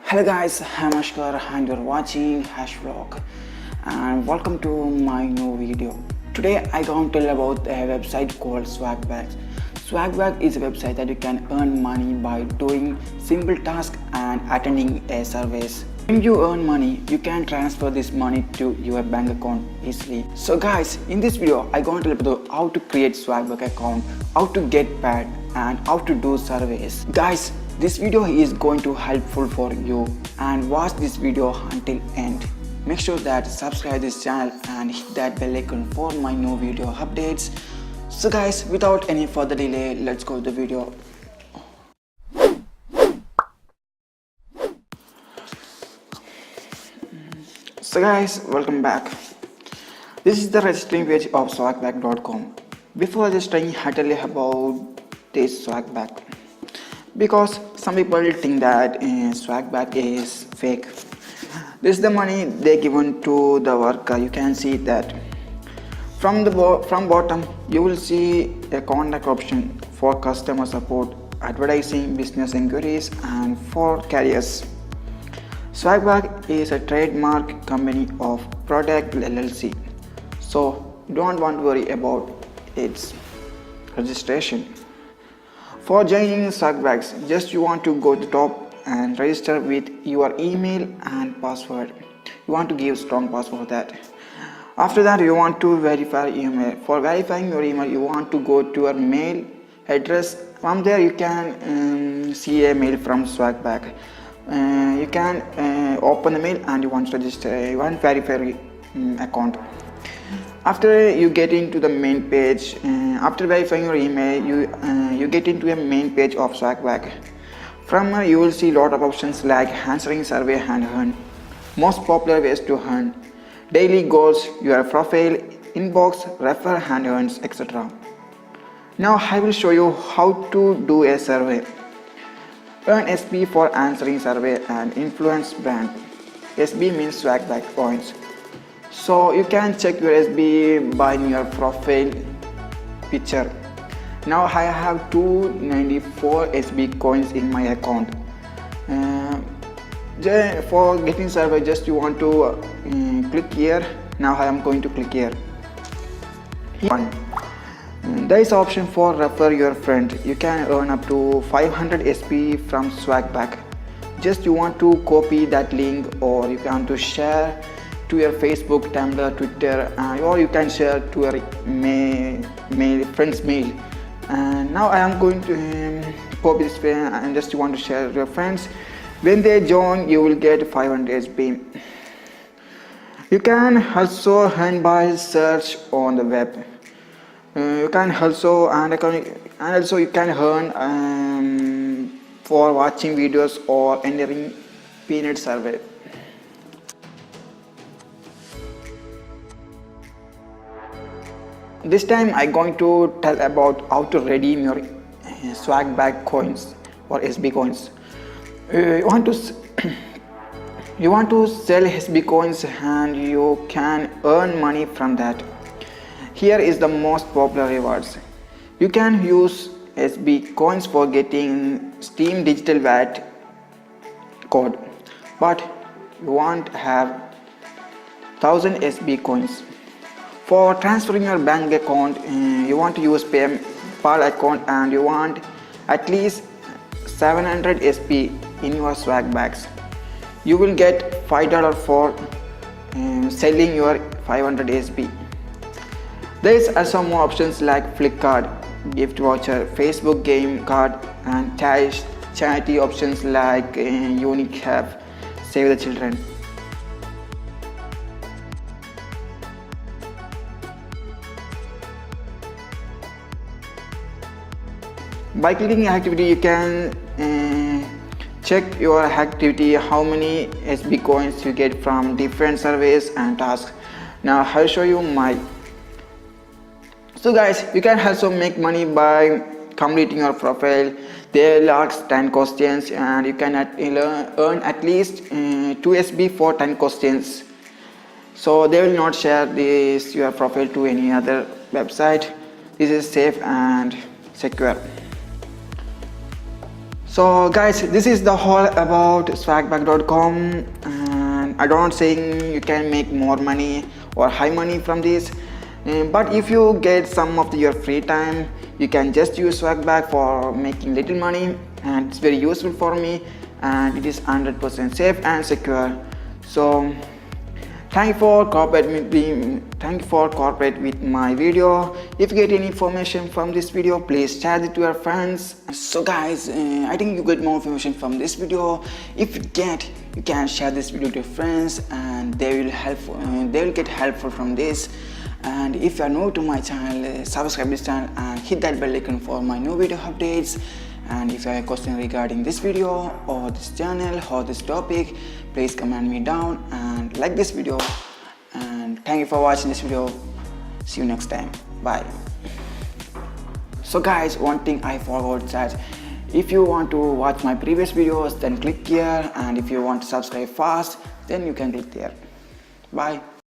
Hello guys, I'm Ashker and you're watching Hash Vlog and welcome to my new video. Today I going to tell about a website called Swagbags. Swagbags is a website that you can earn money by doing simple tasks and attending a service. When you earn money, you can transfer this money to your bank account easily. So guys, in this video I going to tell you how to create Swagbags account, how to get paid and how to do surveys. Guys, this video is going to helpful for you and watch this video until end. Make sure that subscribe this channel and hit that bell icon for my new video updates. So guys, without any further delay, let's go to the video. So guys, welcome back. This is the registering page of swagbags.com. Before registering, I tell you about this Swagbags, because some people think that Swagbags is fake. This is the money they given to the worker. You can see that from bottom you will see a contact option for customer support, advertising, business inquiries and for careers. Swagbags is a trademark company of Product LLC, so don't want to worry about its registration. For joining Swagbags, just you want to go to the top and register with your email and password. You want to give strong password for that. After that, you want to verify email. For verifying your email, you want to go to your mail address. From there, you can see a mail from Swagbags. You can open the mail and you want to register. You want to verify your account. After you get into the main page, after verifying your email, you get into a main page of Swagbags. From here you will see lot of options like answering survey and earn, most popular ways to earn, daily goals, your profile, inbox, refer and earns, etc. Now I will show you how to do a survey. Earn SB for answering survey and influence brand. SB means Swagbags points. So you can check your SB by your profile picture. Now I have 294 SB coins in my account. For getting survey, just you want to click here. Now I am going to click here. There is option for refer your friend. You can earn up to 500 SB from Swagbags. Just you want to copy that link or you want to share to your Facebook, Tumblr, Twitter, or you can share to your friend's mail. And now I am going to copy this and just you want to share to your friends. When they join, you will get 500 SB. You can also earn by search on the web. You can also you can earn for watching videos or entering peanut survey. This time I'm going to tell about how to redeem your Swagbags coins or SB coins. You want to sell SB coins and you can earn money from that. Here is the most popular rewards. You can use SB coins for getting Steam digital VAT code, but you won't have 1000 SB coins. For transferring your bank account, you want to use PayPal account and you want at least 700 SB in your Swagbags. You will get $5 for selling your 500 SB. There is also more options like Flick card, gift voucher, Facebook game card and charity options like Unique App, Save the Children. By clicking activity, you can check your activity, how many SB coins you get from different surveys and tasks. Now I'll show you my. So guys, you can also make money by completing your profile. They will ask 10 questions and you can earn at least 2 SB for 10 questions. So they will not share your profile to any other website. This is safe and secure. So guys, this is the whole about swagback.com, and I don't saying you can make more money or high money from this, but if you get some of your free time, you can just use swagback for making little money, and it's very useful for me, and it is 100% safe and secure. So thank you for cooperate with my video. If you get any information from this video, please share it to your friends. So guys, I think you get more information from this video. If you get, you can share this video to your friends, and they will get helpful from this. And if you are new to my channel, subscribe this channel and hit that bell icon for my new video updates. And if you have a question regarding this video or this channel or this topic, please comment me down and like this video. And thank you for watching this video. See you next time. Bye. So guys, one thing I forgot that if you want to watch my previous videos, then click here, and if you want to subscribe fast, then you can click there. Bye.